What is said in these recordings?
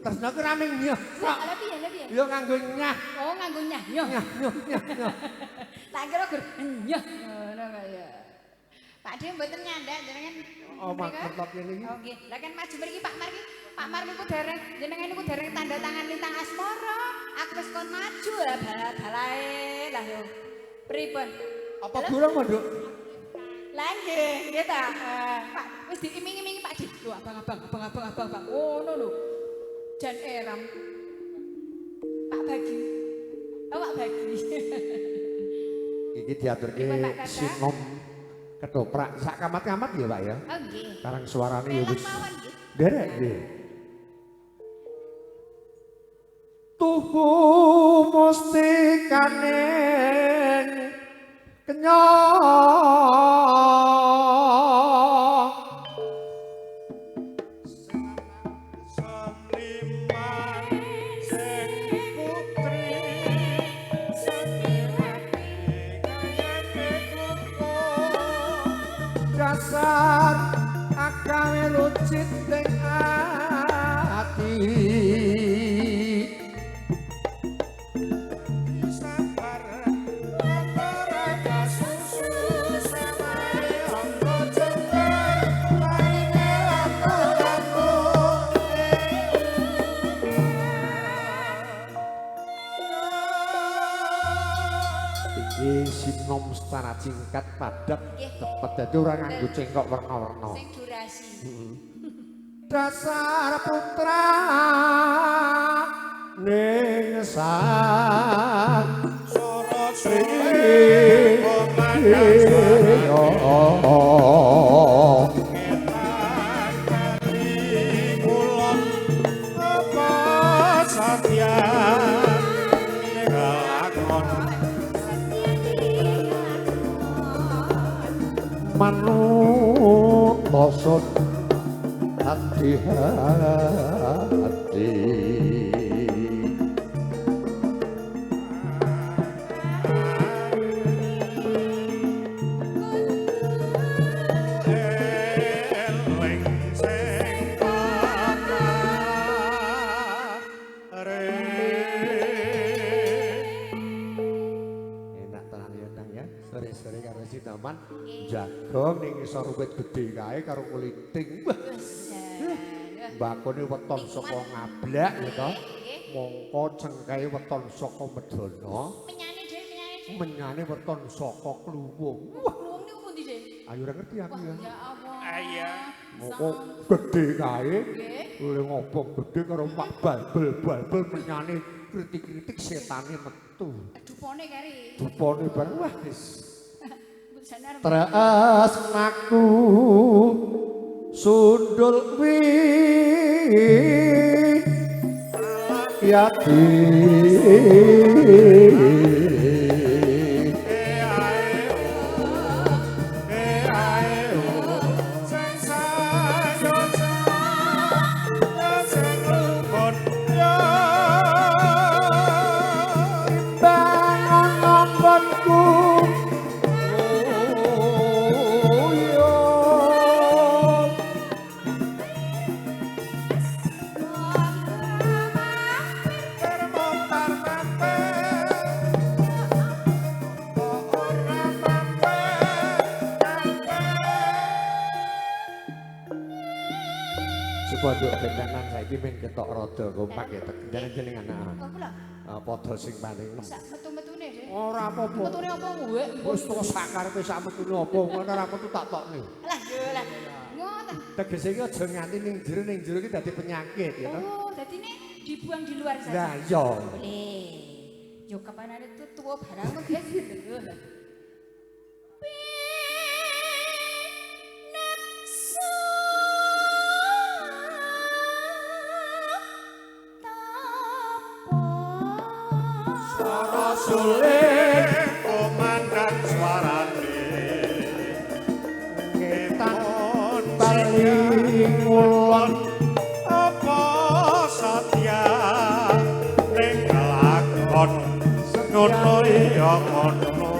Tresno ki rame nyah. Lah piye lha piye? Ya nganggo nyah. Oh nganggo nyah. Nyah. Nyah. Tak kira gur nyah. Ngono kok ya. Pak Dhewe mboten nyandak jenengan. Oh, mertop kene iki. Oh nggih. Lah kan maju mriki Pak Mar iki. Pak Mar niku dereng jenengan niku dereng tanda tangan lintang asmara. Aku wis kon maju lah bala-balae lah yo. Pripun? Apa burung, Nduk? Lah nggih ta. Pak wis diiming-imingi Pak Dhewe. Lho abang. Ngono lho. Jan Eram. Pak Bagi. Oh Pak Bagi. Iki diaturke sinom ketoprak sak kamat-kamat ya, Pak ya. Oh nggih. Karang suarane ya wis. Mawon nggih. Derek nggih. Tuhu mustikane kenyang Seniman sing putri seniwati kayane kumpul dasar akawe lucit ning ati sabar antara kasusu samae anggo jengker laine aku iki sinom setara singkat padat cepet dadi ora nganggo cengkok warna-warna Sing durasi. dasar putra ning sang Sri kulon apa satya ngalakon manut bosot hati-hati eling sing patare enak tenan ya Dang ya sore-sore karo Sinoman jagong ning isor wit gedhe kae karo kuliting wah mbakone weton saka ngablak ya to mongko cengkae weton saka medana Menyane dhewe. menyane weton saka kluwung wah Kluwung niku pundi dhewe? ayo ora ngerti aku ya Ya Allah. iya mongko gedhe kae Nggih. oleh ngobong gedhe karo Pak Balbel menyane kritik-kritik setane metu Dupone kari. dupane bareng wah wis Bujane arep tresnaku sundul wi yati bangun ngomponku Pondok bendanan saiki men ketok rada kompak ya tegendane jenengan Oh kula. padha sing paling nem. Sak metu-metune dhewe. Ora apa-apa. Metune apa kuwe? Wis to sakarepe sak metune apa ngono ora metu tak tokne. Lah yo lah. Ngoten. Tegese iki aja nganti ning jero iki dadi penyakit ya to. Oh, dadi ini dibuang di luar saja. Lah iya. Boleh. Yo kapanane tuwa barang kok guys. Sulit komandan suarane Ngetan paling ngulon apa satya ning lakon ngono ya ngono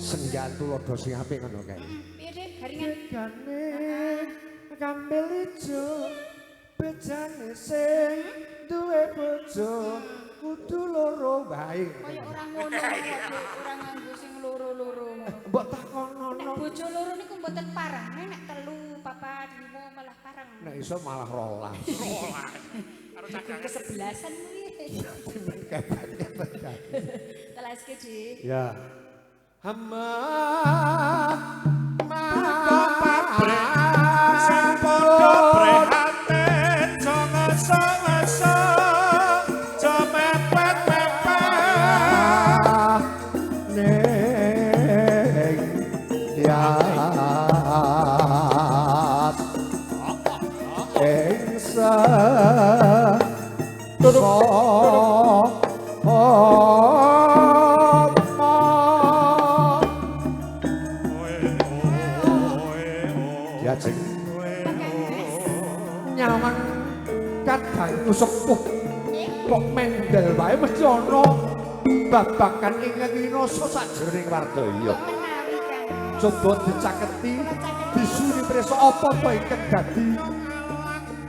Senggan tulodo sing apik ngono kae. Piye, Dik? Garingan. Gane kambil ijo bejane sing duwe bojo kudu loro bae. Kaya ora ngono kok, ora nganggo sing loro-loro ngono. Mbok takono. Nek bojo loro niku mboten parang, nek 3, 4, 5 malah parang. Nek iso malah rolas. Karo cadangan. Kesebelasan kuwi. Kepet-kepet. Telaske, Dik. Ya. Hamba Pabrik sing padha prihatin aja ngeso-ngeso aja mepet-mepet neng yas engsa ya cing nyawang kadang sepuh kok mendel wae mesti ana babakan ingkang inoso sajroning wartaya. Menawi kan. Coba dicaketi disuni presa apa ingkang dadi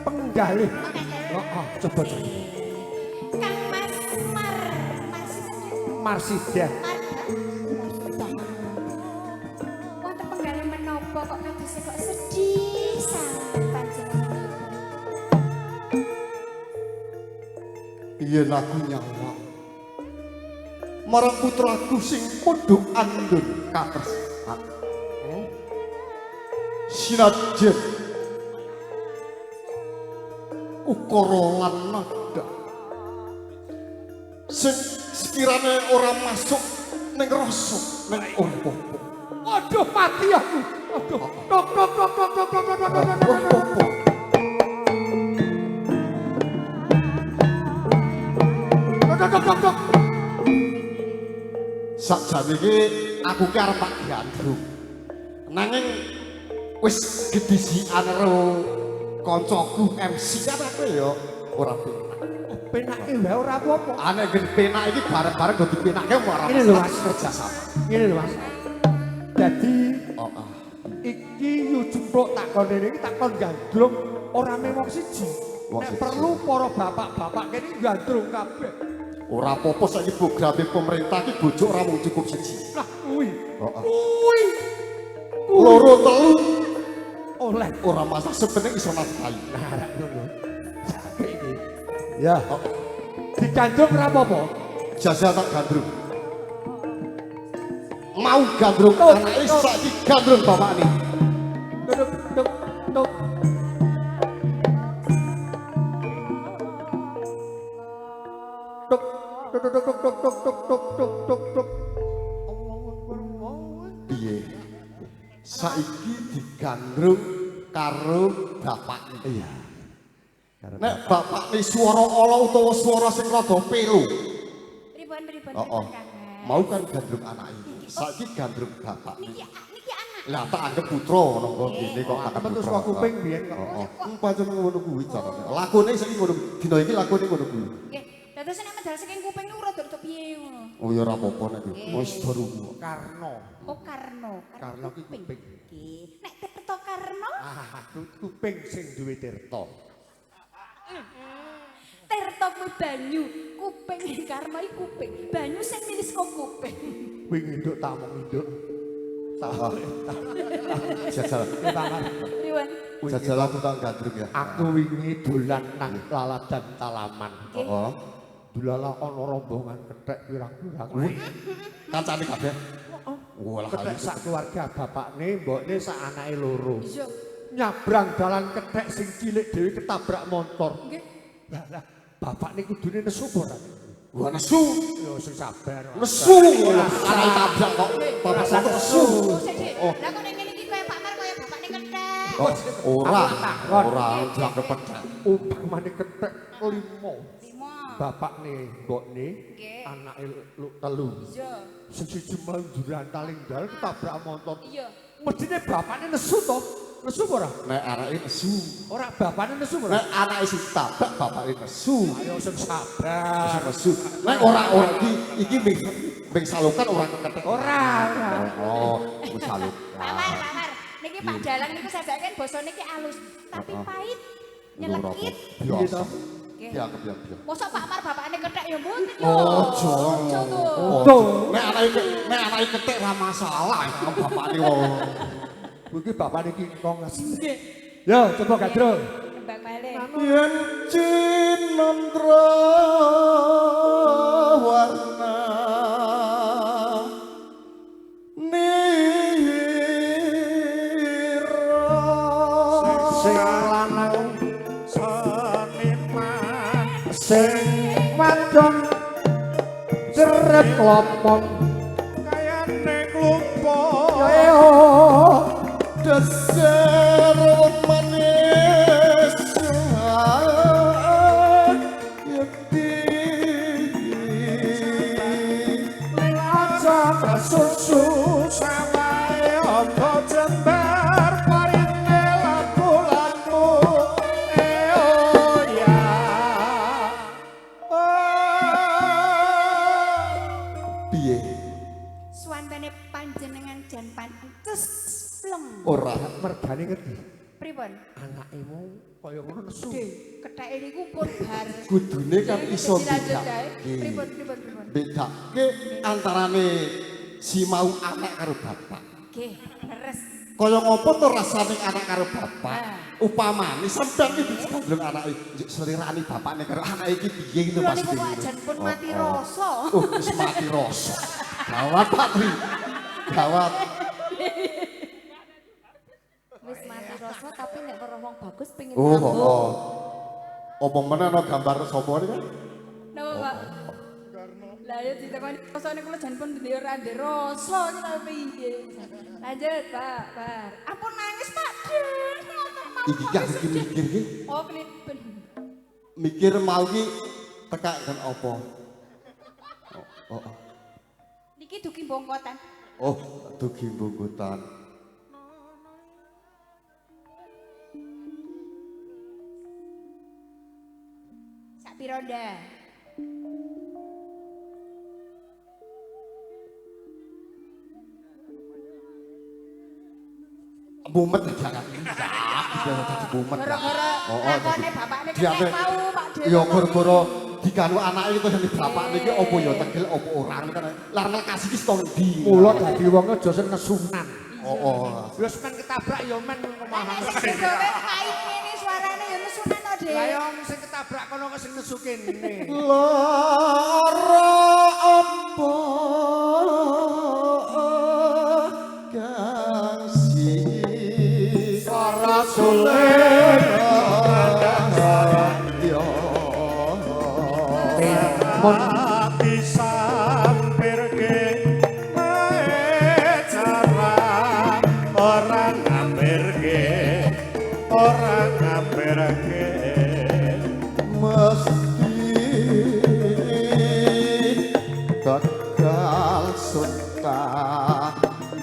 penggalih. Heeh, coba caketi. Kang Mas Marsida. Wonten penggalih menapa kok kadose kok sedih sangat panjenengan. Yen aku nyawang marang putraku sing pundhuk andun katresnan sinajan ukara lan nada sing sekirane ora masuk ning rasa ning opo. Aduh mati aku. Aduh. Tok tok tok tok tok tok tok tok tok. Tok. Sakjane iki aku ki arep tak gandrung. Nanging wis gedisikan karo kancaku MC kan aku ya ora penak. Penake wae ora apa-apa. Ane gen penak iki bareng-bareng do dipenake ora. Ini lho, Mas. kerja sama. Ngene lho Mas. Dadi Oh, iki yu jempluk takon rene iki takon gandrung ora mung siji. Wong Nek siji. perlu para bapak-bapak kene gandrung kabeh. ora apa-apa saiki programe pemerintah iki bojo ora mung cukup siji. Lah kuwi. Heeh. Kuwi. Loro telu Oleh. ora masak sebenarnya iso nafkahi. Nah, rak ngono. Iki. Ya. Digandrung ora apa-apa. Jasa tak gandrung. Mau gandrung Tuk, anake tuk. saiki gandrung bapakne. Duduk duduk duduk. Tuk tuk tuk tuk tuk tuk tuk tuk tuk tuk tuk. Piye? Saiki digandrung karo bapakne. Iya. Nek bapakne swara ala utawa swara sing rada pelo. Pripun Heeh. Kang. Mau kan gandrung anake. Saiki gandrung bapakne. Niki anak. Lah tak anggap putra ngono kene kok tak Metu saka kuping biyen kok. Heeh. Pancen ngono kuwi carane. Lakone saiki ngono. Dina iki lakone ngono kuwi. Nggih, dados nek medal saking kuping niku rada piye ngono. Oh ya ora apa-apa nek wis baru. Karno. Oh Karno. Karno ki kuping. Nggih. Nek Tirta Karno, Ah, kuping sing duwe tirta. Tirta kuwi banyu, kuping Karno iki kuping. Banyu sing nilis kok kuping. Kuwi nduk tak mung nduk. Tak. Jajal. Tangan. Pripun? Jajal aku tak gandrung ya. Aku wingi dolan nang laladan Talaman. Heeh. Dulala ana rombongan kethek pirang-pirang. Kancane kabeh. Walah Kethek sak keluarga bapakne, mbokne sak anake loro. Iya. Nyabrang dalan kethek sing cilik dhewe ketabrak motor. Nggih. Lah bapakne kudune nesu ora? Wah nesu. Yo sing sabar. Nesu. Ana tabrak kok. Bapak Rasa nesu. Oh, Dik. Lah kok nek ngene iki kaya Pak Mar kaya bapakne kethek. Oh, ora. takon. Ora dianggep pedhek. Umpamane kethek 5. 5. Bapakne, mbokne, Nggih. anake telu. Iya. Sing siji manduran taling dal ketabrak motor. Iya. Medine bapakne nesu to. Nesu apa ora? Nek anake nesu. Ora bapakne nesu apa ora? Nek anake sing tabrak bapake nesu. Ayo sing sabar. Nesu. Nek ora iki ming salukan ora keketek. Ora. Oh, wis saluk. Pamar. Niki Pak Dalang niku sajaken basa niki alus, tapi pahit, nyelekit. Biasa. Nggih. Ya kebiasa. Mosok Pak Mar bapakne kethek ya mboten lho. Ojo. Ojo. Nek anake ketek ra masalah bapake wong. Iki bapakne iki kongres. Yo, coba Gadro. Tembang malih. Yen cinandra warna Sing lanang seniman sing wadon jeret klopon kayane klumpuk yo desir manis yeti aja susu samae apa jembar parine laku-laku oh ya piye Suwantene panjenengan jan pantes pleng. ora mergane ngerti Pripun? anakmu kaya ngono nesu Ketheke niku pun bar. kudune kan iso Dilanjut beda kae. Pripun? bedake antarane si mau anak karo bapak Nggih, leres. kaya ngopo to rasane anak karo bapak upamane sampeyan iki digandeng anake selirani bapakne karo anake iki piye gitu Kula Mas niku kok jan pun mati rasa. wis mati rasa gawat Pak Tri gawat Wis mati rasa tapi nek weruh wong bagus pengin oh sambung. oh apa meneh ana gambar sapa iki kan Napa, Pak? Lah ya ditakoni rasane kula jan pun ndek ora ndek rasa iki lho piye. Lanjut, Pak. Ampun nangis, Pak. iki gak iki mikir iki Oh, klipen. mikir mau iki tekak kan apa oh Niki dugi bongkotan. oh dugi bungkutan Sak piro ndak? mumet jangan jangan dadi mumet Gara-gara lakone bapakne Diame- kene mau, Pak Dewa. ya gara-gara diganu anake itu yang bapakne iki apa ya tegel apa ora kan lah nek kasih iki sing ndi mula dadi wong aja sing nesunan oh wis men ketabrak ya men Lah ngomong nek sing gawe kait ngene suarane ya nesunan to, Dik. lah ya sing ketabrak kono kok sing nesu kene lara apa kasih para sulit mon ati sampirke mae cara ora ngampirke mesti gagal suka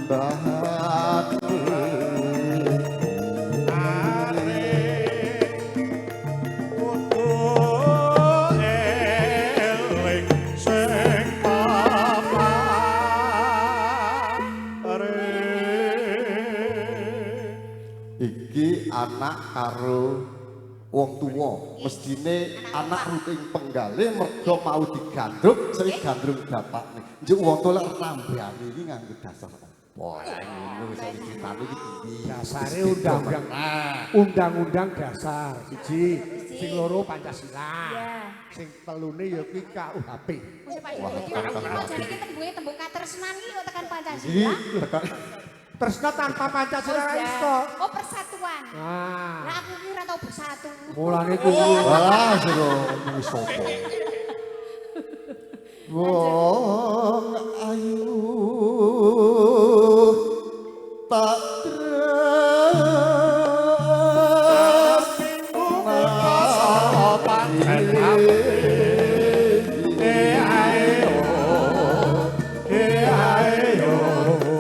bahati kudu eling sing papa iki anak karo wong tuwa mestine anak ruting penggale mergo mau digandrung sing gandrung bapakne njuk wong tuwa lek nambani iki nganggo dasar apa ngono wis dicritani iki piye dasare undang-undang dasar siji sing loro Pancasila sing telune ya kuwi KUHP Wis Pak Dewa iki jane iki tembunge tembung katresnan iki kok tekan iki Pancasila. tekan tresna tanpa Pancasila ora iso Oh, persatuan. nah Lah aku ki ora tau bersatu. mulane kuwi wah sira kuwi sapa wong ayu tak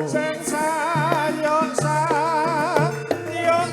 sing sayang sayang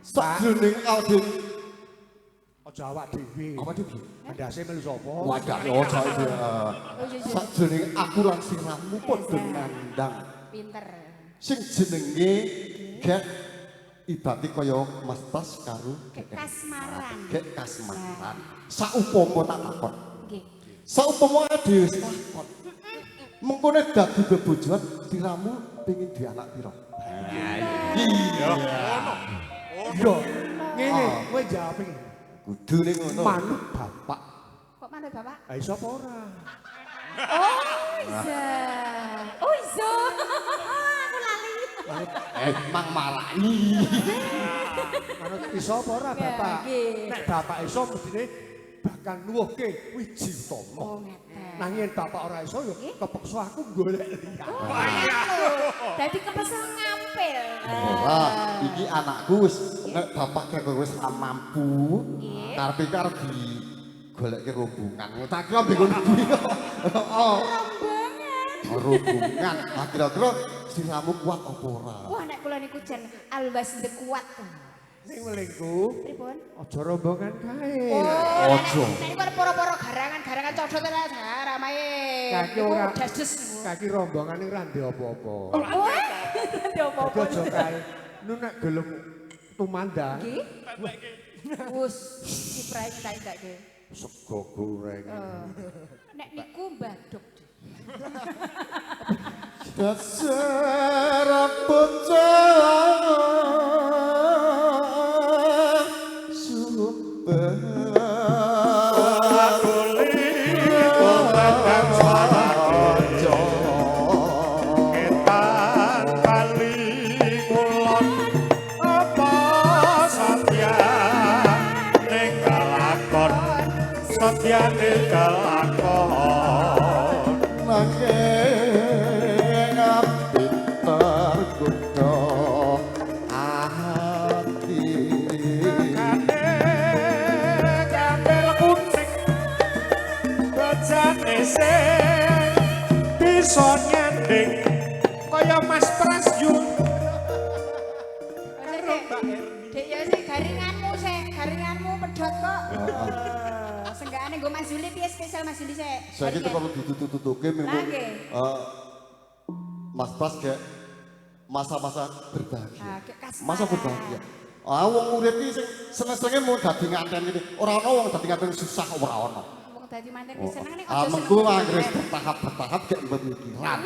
Sajroning awake Aja awak dhewe. apa dhewe? Ndase melu sapa? Wadah ojo iki. Sajroning aku lan siramu padha nandang. Pinter. Sing jenenge gek ibate kaya Mas Tas karo Gek kasmaran. gek kasmaran. Saupama tak takon. Nggih. Saupama dhewe takon. Mengko nek dadi bebojoan siramu pengin duwe anak pira? Iya. Ngene, kowe jawab iki. Kudune ngono. Manut bapak. Kok manut Bapak? Ha iso apa ora? Oh, iya. Oh, iya. Aku lali. Mang marai. Manut iso apa ora bapak? nggih. Nek bapak iso mestine bakal nuwuhke wiji utama. Oh, ngeten. Nanging bapak ora iso ya kepeksa aku golek liya. Dadi kepesa ngampil. Ora, iki anakku wis nek bapak kek wis ra mampu. Nggih. Karepe arep di goleke rombongan. Tak kira bingung kuwi. Oh, Rombongan. rombongan. Ah kira-kira siramu kuat apa ora? Wah, nek kula niku jan alwas kuat. Ning welingku Pripun? aja rombongan kae. Oh, Ojo. nek niku poro-poro garangan cocot ta ramae. Kaki ora Dasdes. kaki rombongan iki ora ndek apa-apa. Oh, ndi apa-apa. Aja kae. Nu nek gelem tumandang Nggih. Wus, ciprai tak-take. sego goreng. Nek niku mbaduk. Dasar bocah sumber Ketan kali kulon apa satya ninggal lakon satya ninggal lakon nanging pinter kuda ati kane kabel kuning bajane sing bisa nyanding kaya Mas Pras Yul Dek ya sih garinganmu pedhot kok. Senggakane nggo Mas Juli piye spesial Mas Juli sik. saiki tuh kalau ditututuke memang Lah, nggih. Mas Pas kayak masa-masa berbahagia. Ah, kayak kasmaran. Masa berbahagia. Ah wong urip iki sing seneng-senenge mau dadi nganten iki. Ora ana wong dadi nganten susah ora ana. Wong dadi manten wis seneng nek Ah aja mengko seneng. anggere bertahap-bertahap gek pemikiran.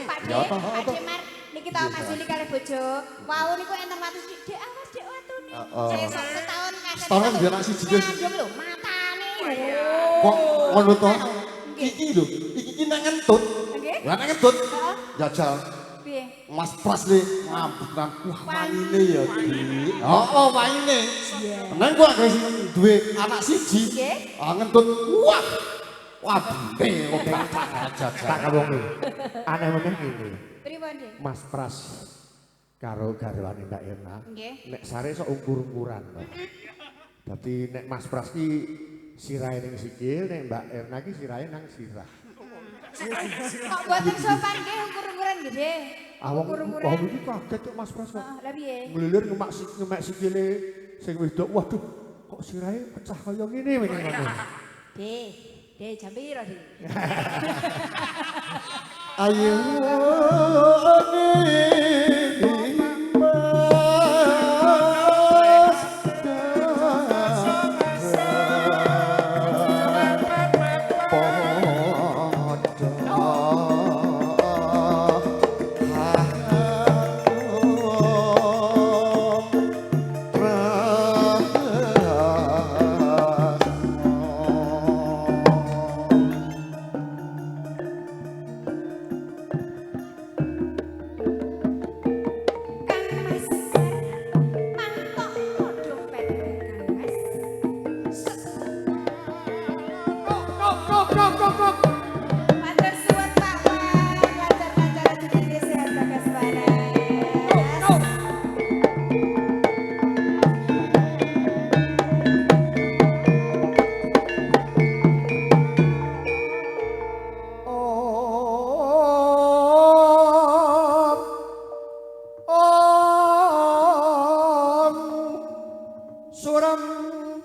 Pak Ya, Dek, toh, Pak toh. Demar niki tau Mas Juli kali bojo. Wau niku enten watu Dek awas Dek watune. Saya setahun kakek. Setahun kan dia anak siji, Jess. Ngandung lho matane. Kok ngono to? Iki lho, iki nek ngentut. Nggih? Lah nek ngentut Heeh. jajal Piye? Mas Pras nih ngambek nang wah waine ya Dik. Heeh waine. Nang gua guys duwe anak siji. Nggih. Ah ngentut wah. Wah binte kok jajal. Tak kabongi. Aneh meneh ngene. Pripun Dek? Mas Pras karo garwane Mbak Erna. Nggih. Nek sare sok ukur-ukuran. Dadi nek Mas Pras ki sirahe ning sikil, nek Mbak Erna ki sirahe nang sirah. Kok boten sopan nggih ukur-ukuran gede. Awang Ukur-ukuran. wong iki kaget kok Mas Pras kok. Heeh, lah piye? Nglilir ngemek sikile sing wedok. Waduh, kok sirahe pecah kaya ngene meneh ngono. Dek jam piro, Dek? Ayo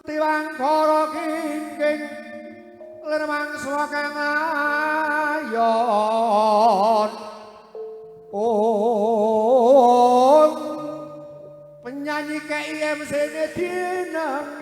tiwang para kingking lir mangsa kang ayon penyanyi KIM sene dineng